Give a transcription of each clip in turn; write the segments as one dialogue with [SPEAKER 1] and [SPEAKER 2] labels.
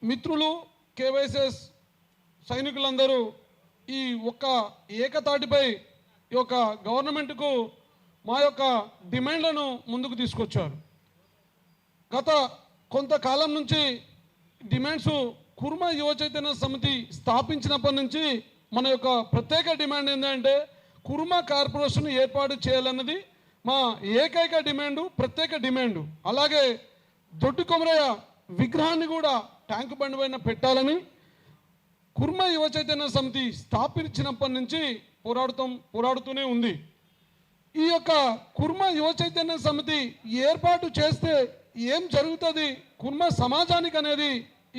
[SPEAKER 1] మిత్రులు కేవైసీఎస్ సైనికులందరూ ఈ ఒక్క ఏకతాటిపై ఈ యొక్క గవర్నమెంట్కు మా యొక్క డిమాండ్లను ముందుకు తీసుకొచ్చారు. గత కొంతకాలం నుంచి డిమాండ్స్ కుర్మా యువ చైతన్య సమితి స్థాపించినప్పటి నుంచి మన యొక్క ప్రత్యేక డిమాండ్ ఏంటంటే కుర్మా కార్పొరేషన్ ఏర్పాటు చేయాలన్నది మా ఏకైక డిమాండు, ప్రత్యేక డిమాండు. అలాగే దొడ్డి కొమరయ్య విగ్రహాన్ని కూడా ట్యాంకు బండి పైన పెట్టాలని కుర్మా యువ చైతన్య సమితి స్థాపించినప్పటి నుంచి పోరాడుతూనే ఉంది. ఈ యొక్క కుర్మా యువ చైతన్య సమితి ఏర్పాటు చేస్తే ఏం జరుగుతుంది కుర్మా సమాజానికి అనేది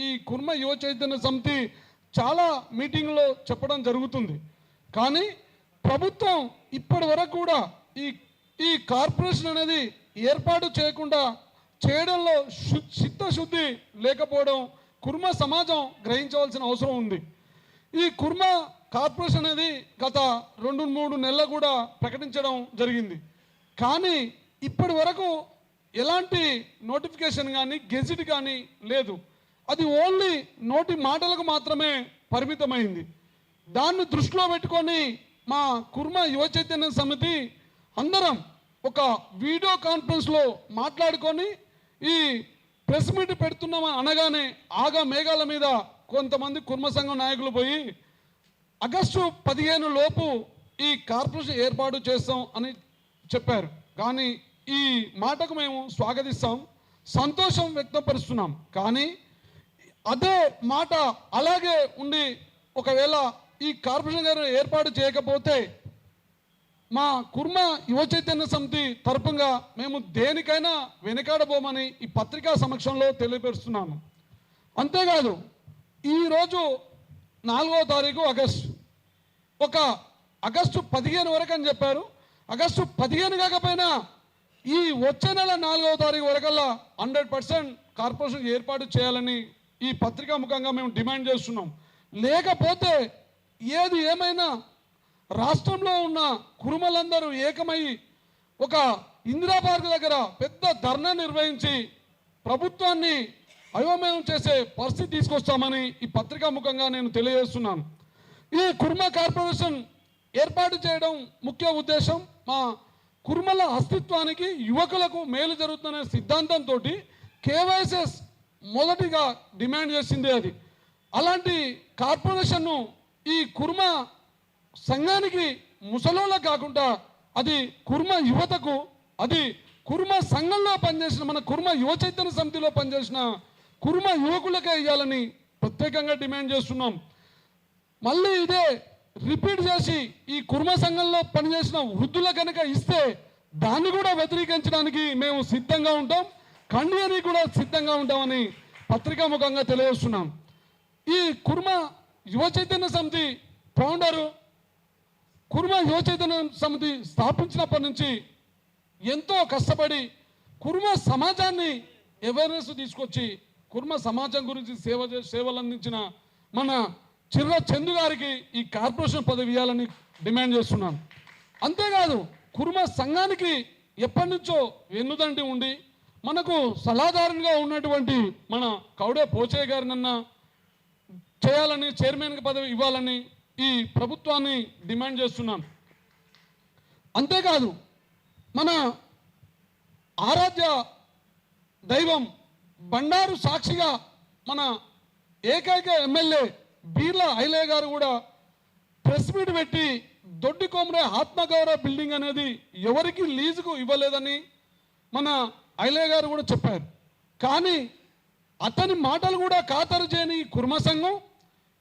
[SPEAKER 1] ఈ కుర్మా యువ చైతన్య సమితి చాలా మీటింగ్లో చెప్పడం జరుగుతుంది. కానీ ప్రభుత్వం ఇప్పటి వరకు కూడా ఈ కార్పొరేషన్ అనేది ఏర్పాటు చేయడంలో చిత్తశుద్ధి లేకపోవడం కుర్మా సమాజం గ్రహించవలసిన అవసరం ఉంది. ఈ కుర్మా కార్పొరేషన్ అనేది గత 2-3 నెలలు కూడా ప్రకటించడం జరిగింది. కానీ ఇప్పటి వరకు ఎలాంటి నోటిఫికేషన్ కానీ గెజిట్ కానీ లేదు. అది ఓన్లీ నోటి మాటలకు మాత్రమే పరిమితమైంది. దాన్ని దృష్టిలో పెట్టుకొని మా కుర్మా యువ చైతన్య సమితి అందరం ఒక వీడియో కాన్ఫరెన్స్లో మాట్లాడుకొని ఈ ప్రెస్ మీట్ పెడుతున్నామని అనగానే ఆగా మేఘాల మీద కొంతమంది కుర్మ సంఘం నాయకులు పోయి ఆగస్టు 15 లోపు ఈ కార్పొరేషన్ ఏర్పాటు చేస్తాం అని చెప్పారు. కానీ ఈ మాటకు మేము స్వాగతిస్తాం, సంతోషం వ్యక్తపరుస్తున్నాం. కానీ అదే మాట అలాగే ఉండి ఒకవేళ ఈ కార్పొరేషన్ గారు ఏర్పాటు చేయకపోతే మా కుర్మా యువ చైతన్య సమితి తరపుగా మేము దేనికైనా వెనకాడబోమని ఈ పత్రికా సమక్షంలో తెలియపరుస్తున్నాను. అంతేకాదు ఈరోజు 4వ తారీఖు ఆగస్టు 15 వరకు అని చెప్పారు. ఆగస్టు 15 కాకపోయినా ఈ వచ్చే నెల 4వ తారీఖు వరకల్లా 100% కార్పొరేషన్ ఏర్పాటు చేయాలని ఈ పత్రికా ముఖంగా మేము డిమాండ్ చేస్తున్నాం. లేకపోతే ఏది ఏమైనా రాష్ట్రంలో ఉన్న కురుమలందరూ ఏకమై ఒక ఇందిరా పార్క్ దగ్గర పెద్ద ధర్నా నిర్వహించి ప్రభుత్వాన్ని అయోమయం చేసే పరిస్థితి తీసుకొస్తామని ఈ పత్రికా ముఖంగా నేను తెలియజేస్తున్నాను. ఈ కుర్మా కార్పొరేషన్ ఏర్పాటు చేయడం ముఖ్య ఉద్దేశం మా కుర్మల అస్తిత్వానికి యువకులకు మేలు జరుగుతున్న సిద్ధాంతంతో కేవైసీఎస్ మొదటిగా డిమాండ్ చేసింది అది. అలాంటి కార్పొరేషన్ను ఈ కుర్మా సంఘానికి ముసలోళ్ళకు కాకుండా అది కుర్మా యువతకు, అది కుర్మా సంఘంలో పనిచేసిన మన కుర్మా యువ చైతన్య సమితిలో పనిచేసిన కుర్మా యువకులకే ఇవ్వాలని ప్రత్యేకంగా డిమాండ్ చేస్తున్నాం. మళ్ళీ ఇదే రిపీట్ చేసి ఈ కుర్మా సంఘంలో పనిచేసిన వృద్ధుల కనుక ఇస్తే దాన్ని కూడా వ్యతిరేకించడానికి మేము సిద్ధంగా ఉంటాం, ఖండియని కూడా సిద్ధంగా ఉంటామని పత్రికా ముఖంగా తెలియజేస్తున్నాం. ఈ కుర్మా యువ చైతన్య సమితి ఫౌండరు కుర్మా యువ చైతన్య సమితి స్థాపించినప్పటి నుంచి ఎంతో కష్టపడి కుర్మా సమాజాన్ని అవేర్నెస్ తీసుకొచ్చి కుర్మా సమాజం గురించి సేవలు అందించిన మన చిర్ర చందు గారికి ఈ కార్పొరేషన్ పదవి ఇవ్వాలని డిమాండ్ చేస్తున్నాను. అంతేకాదు కుర్మా సంఘానికి ఎప్పటి నుంచో వెన్నుదండి ఉండి మనకు సలహాదారునిగా ఉన్నటువంటి మన కౌడే పోచయ్య గారినన్నా చేయాలని, చైర్మన్కి పదవి ఇవ్వాలని ఈ ప్రభుత్వాన్ని డిమాండ్ చేస్తున్నాను. అంతేకాదు మన ఆరాధ్య దైవం బండారు సాక్షిగా మన ఏకైక ఎమ్మెల్యే బీర్ల ఐలయ్య గారు కూడా ప్రెస్ మీట్ పెట్టి దొడ్డి కొమరయ్య ఆత్మగౌరవ బిల్డింగ్ అనేది ఎవరికి లీజుకు ఇవ్వలేదని మన ఐలయ్య గారు కూడా చెప్పారు. కానీ అతని మాటలు కూడా ఖాతరు చేయని కుర్మ సంఘం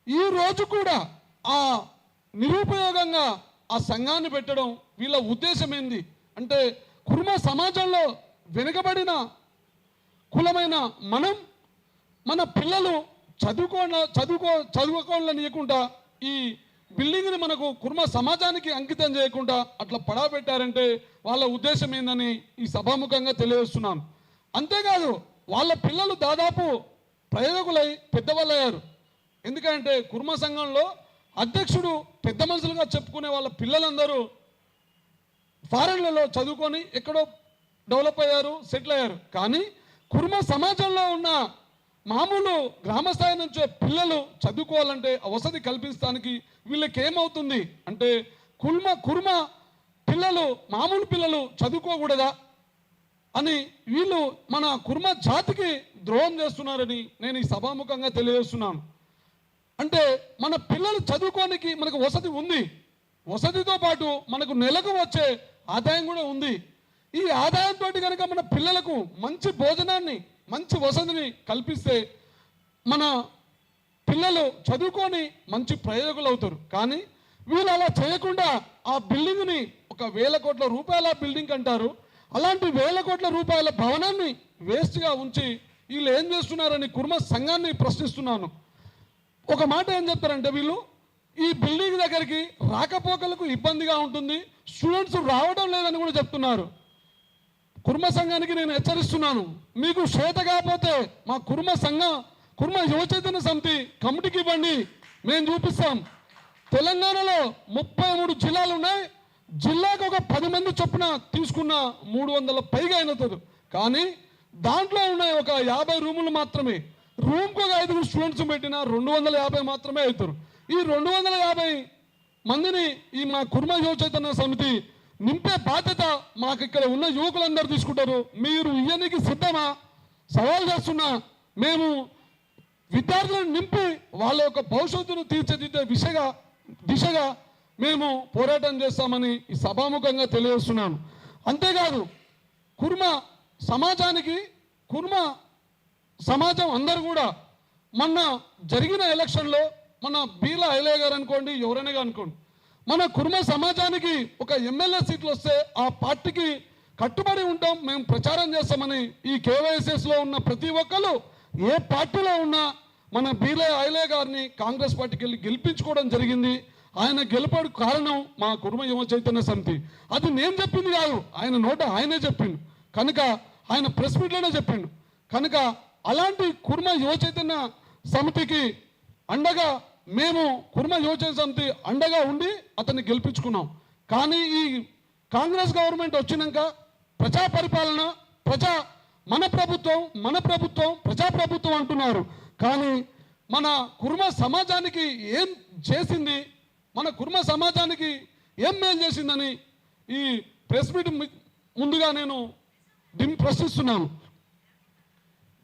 [SPEAKER 1] ఈ రోజు కూడా ఆ నిరుపయోగంగా ఆ సంఘాన్ని పెట్టడం వీళ్ళ ఉద్దేశం ఏంది అంటే కుర్మ సమాజంలో వెనుకబడిన కులమైన మన పిల్లలు చదువుకోవాలనియకుండా ఈ బిల్డింగ్ని మనకు కుర్మ సమాజానికి అంకితం చేయకుండా అట్లా పడాబెట్టారంటే వాళ్ళ ఉద్దేశం ఏందని ఈ సభాముఖంగా తెలియజేస్తున్నాను. అంతేకాదు వాళ్ళ పిల్లలు దాదాపు ప్రయోజకులై పెద్దవాళ్ళయ్యారు. ఎందుకంటే కుర్మ సంఘంలో అధ్యక్షుడు పెద్ద మనుషులుగా చెప్పుకునే వాళ్ళ పిల్లలందరూ ఫారెన్లలో చదువుకొని ఎక్కడో డెవలప్ అయ్యారు, సెటిల్ అయ్యారు. కానీ కుర్మ సమాజంలో ఉన్న మామూలు గ్రామ స్థాయి నుంచే పిల్లలు చదువుకోవాలంటే వసతి కల్పించడానికి వీళ్ళకి ఏమవుతుంది అంటే కుర్మ పిల్లలు మామూలు పిల్లలు చదువుకోకూడదా అని వీళ్ళు మన కుర్మ జాతికి ద్రోహం చేస్తున్నారని నేను ఈ సభాముఖంగా తెలియజేస్తున్నాను. అంటే మన పిల్లలు చదువుకోనికి మనకు వసతి ఉంది, వసతితో పాటు మనకు నెలకు వచ్చే ఆదాయం కూడా ఉంది. ఈ ఆదాయంతో కనుక మన పిల్లలకు మంచి భోజనాన్ని మంచి వసతిని కల్పిస్తే మన పిల్లలు చదువుకొని మంచి ప్రయోజకులు అవుతారు. కానీ వీళ్ళు అలా చేయకుండా ఆ బిల్డింగ్ని 1,000 కోట్ల రూపాయల బిల్డింగ్ అంటారు, అలాంటి 1,000 కోట్ల రూపాయల భవనాన్ని వేస్ట్గా ఉంచి వీళ్ళు ఏం చేస్తున్నారని కుర్మ సంఘాన్ని ప్రశ్నిస్తున్నాను. ఒక మాట ఏం చెప్తారంటే వీళ్ళు ఈ బిల్డింగ్ దగ్గరికి రాకపోకలకు ఇబ్బందిగా ఉంటుంది, స్టూడెంట్స్ రావడం లేదని కూడా చెప్తున్నారు. కుర్మ సంఘానికి నేను హెచ్చరిస్తున్నాను, మీకు చేత కాకపోతే మా కుర్మ యువ చైతన్య సమితి కమిటీకి ఇవ్వండి, మేము చూపిస్తాం. తెలంగాణలో 33 జిల్లాలు ఉన్నాయి, జిల్లాకు ఒక 10 మంది చొప్పున తీసుకున్న 300 పైగా అయినది. కానీ దాంట్లో ఉన్నాయి ఒక 50 రూములు మాత్రమే, రూమ్కి ఒక 5 స్టూడెంట్స్ పెట్టినా 250 మాత్రమే అవుతారు. ఈ 250 మందిని ఈ మా కుర్మ యువ చైతన్య సమితి నింపే బాధ్యత మాకు ఇక్కడ ఉన్న యువకులందరూ తీసుకుంటారు. మీరు ఇయ్యనికి సిద్ధమా? సవాల్ చేస్తున్నా. మేము విద్యార్థులను నింపి వాళ్ళ యొక్క భవిష్యత్తును తీర్చిదిద్దే దిశగా మేము పోరాటం చేస్తామని ఈ సభాముఖంగా తెలియజేస్తున్నాను. అంతేకాదు కుర్మ సమాజం అందరూ కూడా మొన్న జరిగిన ఎలక్షన్లో మన బీర్ల ఐలయ్య గారు అనుకోండి, ఎవరైనా అనుకోండి, మన కుర్మ సమాజానికి ఒక ఎమ్మెల్యే సీట్లు వస్తే ఆ పార్టీకి కట్టుబడి ఉంటాం, మేము ప్రచారం చేస్తామని ఈ కేవైఎస్ఎస్లో ఉన్న ప్రతి ఒక్కరు ఏ పార్టీలో ఉన్నా మన బీర్ల ఐలయ్య గారిని కాంగ్రెస్ పార్టీకి వెళ్ళి గెలిపించుకోవడం జరిగింది. ఆయన గెలుపడు కారణం మా కుర్మ యువ చైతన్య సమితి. అది నేను చెప్పింది కాదు, ఆయన నోట ఆయనే చెప్పిండు కనుక, ఆయన ప్రెస్ మీట్లోనే చెప్పిండు కనుక, అలాంటి కుర్మ యువ చైతన్య సమితికి అండగా మేము కుర్మ యువ చైతన్య సమితి అండగా ఉండి అతన్ని గెలిపించుకున్నాం. కానీ ఈ కాంగ్రెస్ గవర్నమెంట్ వచ్చినాక ప్రజా పరిపాలన మన ప్రభుత్వం ప్రజాప్రభుత్వం అంటున్నారు. కానీ మన కుర్మ సమాజానికి ఏం చేసింది, మన కుర్మ సమాజానికి ఏం మేలు చేసిందని ఈ ప్రెస్ మీట్ ముందుగా నేను ప్రశ్నిస్తున్నాను.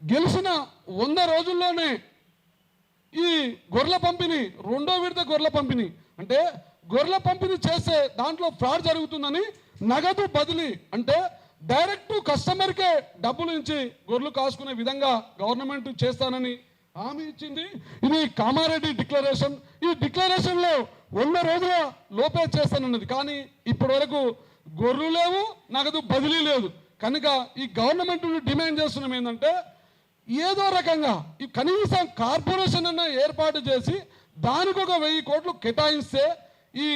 [SPEAKER 1] గెలిచిన 100 రోజుల్లోనే ఈ గొర్రెల పంపిణీ, 2వ విడత గొర్రెల పంపిణీ అంటే గొర్రెల పంపిణీ చేస్తే దాంట్లో ఫ్రాడ్ జరుగుతుందని నగదు బదిలీ అంటే డైరెక్ట్ కస్టమర్కే డబ్బులు ఇచ్చి గొర్రెలు కాసుకునే విధంగా గవర్నమెంట్ చేస్తానని హామీ ఇచ్చింది. ఇది కామారెడ్డి డిక్లరేషన్. ఈ డిక్లరేషన్లో 100 రోజుల లోపే చేస్తానన్నది. కానీ ఇప్పటి వరకు గొర్రెలు లేవు, నగదు బదిలీ లేదు. కనుక ఈ గవర్నమెంట్ డిమాండ్ చేస్తున్నాం ఏంటంటే ఏదో రకంగా ఈ కనీసం కార్పొరేషన్ అన్న ఏర్పాటు చేసి దానికి ఒక 1000 కోట్లు కేటాయిస్తే ఈ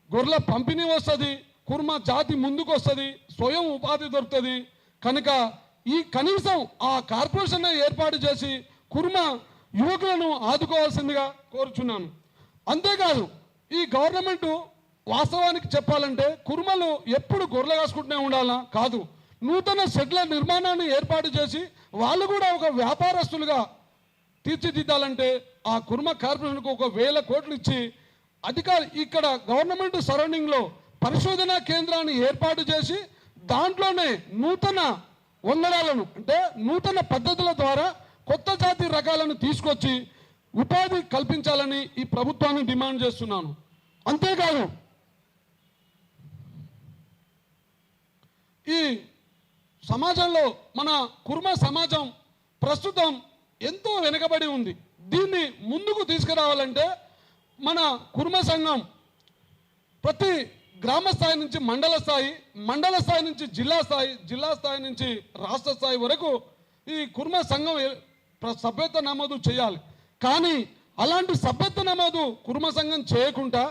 [SPEAKER 1] గొర్రెల పంపిణీ వస్తుంది, కుర్మ జాతి ముందుకు వస్తుంది, స్వయం ఉపాధి దొరుకుతుంది. కనుక ఈ కనీసం ఆ కార్పొరేషన్ ఏర్పాటు చేసి కుర్మ యువకులను ఆదుకోవాల్సిందిగా కోరుచున్నాను. అంతేకాదు ఈ గవర్నమెంట్ వాస్తవానికి చెప్పాలంటే కుర్మలు ఎప్పుడు గొర్రెలు కాసుకుంటూనే ఉండాలా కాదు, నూతన షెడ్ల నిర్మాణాన్ని ఏర్పాటు చేసి వాళ్ళు కూడా ఒక వ్యాపారస్తులుగా తీర్చిదిద్దాలంటే ఆ కుర్మ కార్పొరేషన్కు ఒక 1000 కోట్లు ఇచ్చి ఇక్కడ గవర్నమెంట్ సరౌండింగ్లో పరిశోధనా కేంద్రాన్ని ఏర్పాటు చేసి దాంట్లోనే నూతన వంగడాలను అంటే నూతన పద్ధతుల ద్వారా కొత్త జాతి రకాలను తీసుకొచ్చి ఉపాధి కల్పించాలని ఈ ప్రభుత్వాన్ని డిమాండ్ చేస్తున్నాను. అంతేకాదు ఈ సమాజంలో మన కుర్మ సమాజం ప్రస్తుతం ఎంతో వెనుకబడి ఉంది. దీన్ని ముందుకు తీసుకురావాలంటే మన కుర్మ సంఘం ప్రతి గ్రామ స్థాయి నుంచి మండల స్థాయి నుంచి జిల్లా స్థాయి నుంచి రాష్ట్ర స్థాయి వరకు ఈ కుర్మ సంఘం సభ్యత్వ నమోదు చేయాలి. కానీ అలాంటి సభ్యత్వ నమోదు కుర్మ సంఘం చేయకుండా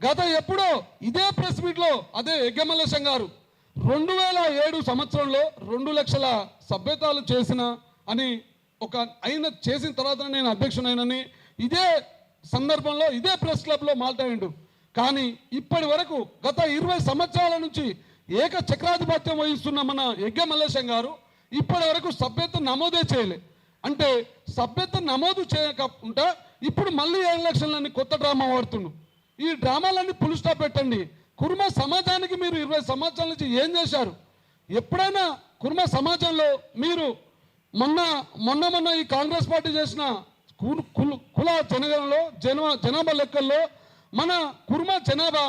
[SPEAKER 1] గత ఎప్పుడో ఇదే ప్రెస్ మీట్లో అదే ఎగ్గమల్లేశం గారు 2007 సంవత్సరంలో 2 లక్షల సభ్యతాలు చేసిన అని చేసిన తర్వాత నేను అధ్యక్షునైనని ఇదే సందర్భంలో ఇదే ప్రెస్ క్లబ్లో మాట్లాడిండు. కానీ ఇప్పటి వరకు గత 20 సంవత్సరాల నుంచి ఏక చక్రాధిపత్యం వహిస్తున్న మన ఎగ్గమల్లేశం గారు ఇప్పటి వరకు సభ్యత్వం నమోదే చేయలే. అంటే సభ్యత నమోదు చేయకుండా ఇప్పుడు మళ్ళీ ఎలక్షన్లన్నీ కొత్త డ్రామా ఆడుతుండు. ఈ డ్రామాలన్నీ ఫుల్ స్టాప్ పెట్టండి. కుర్మ సమాజానికి మీరు 20 సంవత్సరాల నుంచి ఏం చేశారు? ఎప్పుడైనా కుర్మ సమాజంలో మీరు మొన్న ఈ కాంగ్రెస్ పార్టీ చేసిన కుల జనాభా లెక్కల్లో మన కుర్మ జనాభా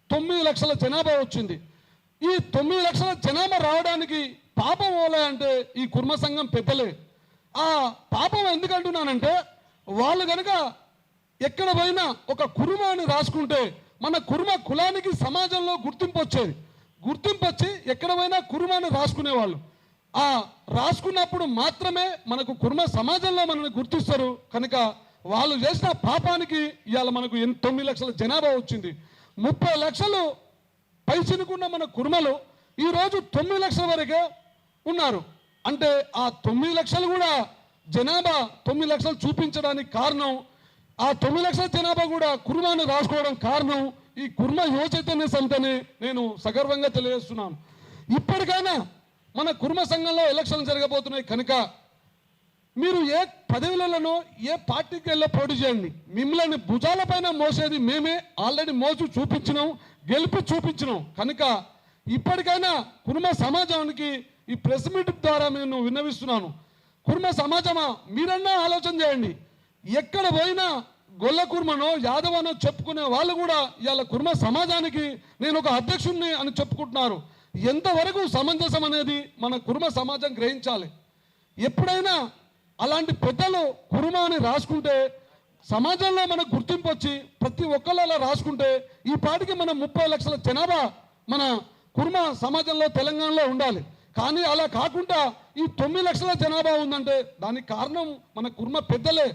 [SPEAKER 1] 9 లక్షల జనాభా వచ్చింది. ఈ 9 లక్షల జనాభా రావడానికి పాపం ఓలే అంటే ఈ కుర్మ సంఘం పెద్దలే. ఆ పాపం ఎందుకంటున్నానంటే వాళ్ళు కనుక ఎక్కడ పోయినా ఒక కుర్మ అని రాసుకుంటే మన కుర్మ కులానికి సమాజంలో గుర్తింపు వచ్చేది. గుర్తింపు వచ్చి ఎక్కడ పోయినా కుర్మ అని రాసుకునేవాళ్ళు. ఆ రాసుకున్నప్పుడు మాత్రమే మనకు కుర్మ సమాజంలో మనల్ని గుర్తిస్తారు. కనుక వాళ్ళు చేసిన పాపానికి ఇవాళ మనకు 9 లక్షల జనాభా వచ్చింది. 30 లక్షలు పైచినుకున్న మన కుర్మలు ఈరోజు 9 లక్షల వరకే ఉన్నారు. అంటే ఆ 9 లక్షలు కూడా జనాభా 9 లక్షలు చూపించడానికి కారణం, ఆ 9 లక్షల జనాభా కూడా కుర్మాను రాసుకోవడం కారణం ఈ కుర్మ యువ చైతన్య సమితిని నేను సగర్వంగా తెలియజేస్తున్నాను. ఇప్పటికైనా మన కుర్మ సంఘంలో ఎలక్షన్లు జరగబోతున్నాయి కనుక మీరు ఏ పదవులలోనో ఏ పార్టీకి వెళ్ళి పోటీ చేయండి. మిమ్మల్ని భుజాలపైన మోసేది మేమే ఆల్రెడీ మోసు చూపించినాం, గెలిపి చూపించినాం. కనుక ఇప్పటికైనా కుర్మ సమాజానికి ఈ ప్రెస్ మీట్ ద్వారా నేను విన్నవిస్తున్నాను. కుర్మ సమాజమా మీరన్నా ఆలోచన చేయండి. ఎక్కడ పోయినా గొల్ల కుర్మనో యాదవనో చెప్పుకునే వాళ్ళు కూడా ఇవాళ కుర్మ సమాజానికి నేను ఒక అధ్యక్షుడిని అని చెప్పుకుంటున్నారు. ఎంతవరకు సమంజసం అనేది మన కుర్మ సమాజం గ్రహించాలి. ఎప్పుడైనా అలాంటి పెద్దలు కుర్మ అని రాసుకుంటే సమాజంలో మనకు గుర్తింపు వచ్చి ప్రతి ఒక్కళ్ళు అలా రాసుకుంటే ఈ పాటికి మన 30 లక్షల జనాభా మన కుర్మ సమాజంలో తెలంగాణలో ఉండాలి. కానీ అలా కాకుండా ఈ 9 లక్షల జనాభా ఉందంటే దానికి కారణం మన కుర్మ పెద్దలే.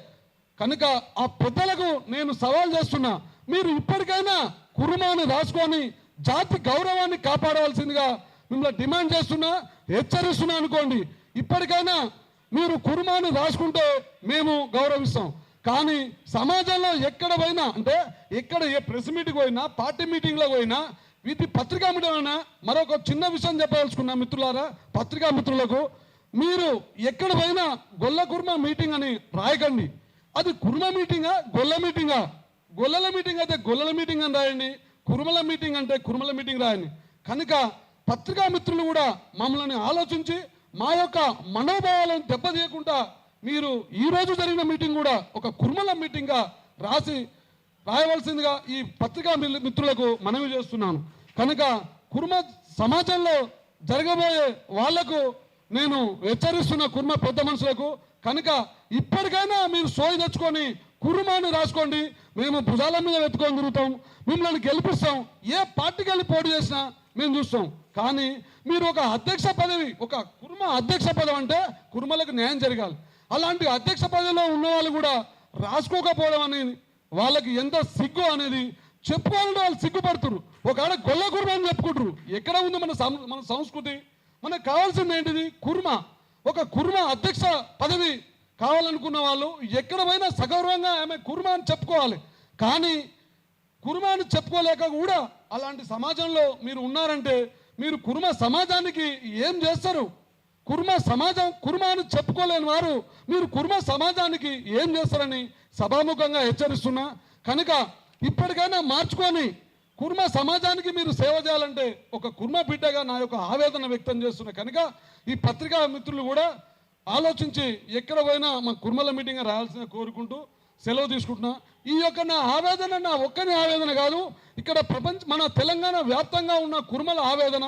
[SPEAKER 1] కనుక ఆ పెద్దలకు నేను సవాల్ చేస్తున్నా, మీరు ఇప్పటికైనా కుర్మాని రాసుకొని జాతి గౌరవాన్ని కాపాడవలసిందిగా మిమ్మల్ని డిమాండ్ చేస్తున్నా, హెచ్చరిస్తున్నా అనుకోండి. ఇప్పటికైనా మీరు కుర్మాని రాసుకుంటే మేము గౌరవిస్తాం. కానీ సమాజంలో ఎక్కడ పోయినా అంటే ఎక్కడ ఏ ప్రెస్ మీటింగ్ పోయినా పార్టీ మీటింగ్లో పోయినా వీటి పత్రికా మీడియా మరొక చిన్న విషయం చెప్పదలుచుకున్నా మిత్రులారా, పత్రికా మిత్రులకు, మీరు ఎక్కడ పోయినా గొల్ల కుర్మ మీటింగ్ అని రాయకండి. అది కుర్మ మీటింగా గొల్ల మీటింగా? గొల్లల మీటింగ్ అయితే గొల్లల మీటింగ్ అని రాయండి, కుర్మల మీటింగ్ అంటే కుర్మల మీటింగ్ రాయండి. కనుక పత్రికా మిత్రులు కూడా మమ్మల్ని ఆలోచించి మా యొక్క మనోభావాలను దెబ్బతీయకుండా మీరు ఈరోజు జరిగిన మీటింగ్ కూడా ఒక కుర్మల మీటింగ్గా రాయవలసిందిగా ఈ పత్రికా మిత్రులకు మనవి చేస్తున్నాను. కనుక కుర్మ సమాజంలో జరగబోయే వాళ్లకు నేను హెచ్చరిస్తున్న కుర్మ పెద్ద మనుషులకు, కనుక ఇప్పటికైనా మీరు సోయి తెచ్చుకొని కుర్మాని రాసుకోండి. మేము భుజాల మీద వెతుకొని తిరుగుతాం, మిమ్మల్ని గెలిపిస్తాం. ఏ పార్టీకి వెళ్ళి పోటీ చేసినా మేము చూస్తాం. కానీ మీరు ఒక అధ్యక్ష పదవి, ఒక కుర్మ అధ్యక్ష పదవి అంటే కుర్మలకు న్యాయం జరగాలి. అలాంటి అధ్యక్ష పదవిలో ఉన్న వాళ్ళు కూడా రాసుకోకపోవడం అనేది వాళ్ళకి ఎంత సిగ్గు అనేది చెప్పుకోవాలంటే వాళ్ళు సిగ్గుపడుతున్నారు. ఒక ఆడ గొల్ల కుర్మ అని చెప్పుకుంటారు. ఎక్కడ ఉంది మన సంస్కృతి? మనకు కావాల్సింది ఏంటిది? కుర్మ. ఒక కుర్మ అధ్యక్ష పదవి కావాలనుకున్న వాళ్ళు ఎక్కడ పోయినా సగౌరవంగా ఆమె కుర్మ అని చెప్పుకోవాలి. కానీ కుర్మ అని చెప్పుకోలేక కూడా అలాంటి సమాజంలో మీరు ఉన్నారంటే మీరు కుర్మ సమాజానికి ఏం చేస్తారు? కుర్మ అని చెప్పుకోలేని వారు మీరు కుర్మ సమాజానికి ఏం చేస్తారని సభాముఖంగా హెచ్చరిస్తున్నా. కనుక ఇప్పటికైనా మార్చుకొని కుర్మ సమాజానికి మీరు సేవ చేయాలంటే ఒక కుర్మ బిడ్డగా నా యొక్క ఆవేదన వ్యక్తం చేస్తున్నా. కనుక ఈ పత్రికా మిత్రులు కూడా ఆలోచించి ఎక్కడ పోయినా మా కుర్మల మీటింగ్ రాయాల్సిన కోరుకుంటూ సెలవు తీసుకుంటున్నా. ఈ యొక్క నా ఆవేదన నా ఒక్కని ఆవేదన కాదు, ఇక్కడ మన తెలంగాణ వ్యాప్తంగా ఉన్న కుర్మల ఆవేదన.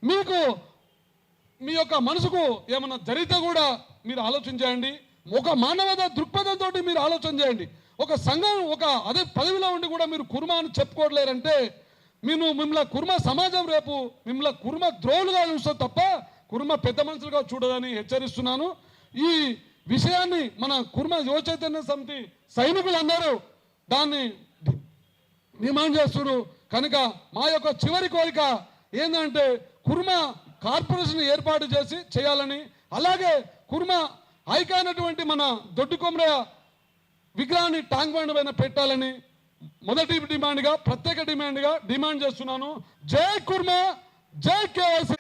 [SPEAKER 1] మీకు మీ యొక్క మనసుకు ఏమన్నా జరిగితే కూడా మీరు ఆలోచించండి. ఒక మానవత దృక్పథంతో మీరు ఆలోచన చేయండి. ఒక సంఘం అదే పదవిలో ఉండి కూడా మీరు కుర్మ అని చెప్పుకోవట్లేరంటే మిమ్మల్ని కుర్మ సమాజం రేపు మిమ్మల్ని కుర్మ ద్రోహులుగా చూస్తుంది తప్ప కుర్మ పెద్ద మనుషులుగా చూడదని హెచ్చరిస్తున్నాను. ఈ విషయాన్ని మన కుర్మ యువ చైతన్య సమితి సైనికులందరూ దాన్ని డిమాండ్ చేస్తున్నారు. కనుక మా యొక్క చివరి కోరిక ఏంటంటే కుర్మ కార్పొరేషన్ ఏర్పాటు చేయాలని, అలాగే కుర్మ ఐకానటువంటి మన దొడ్డి కొమరయ్య విగ్రహాన్ని ట్యాంక్ బండ్ పైన పెట్టాలని మొదటి డిమాండ్గా ప్రత్యేక డిమాండ్ చేస్తున్నాను. జై కుర్మ, జై కేవైసీ.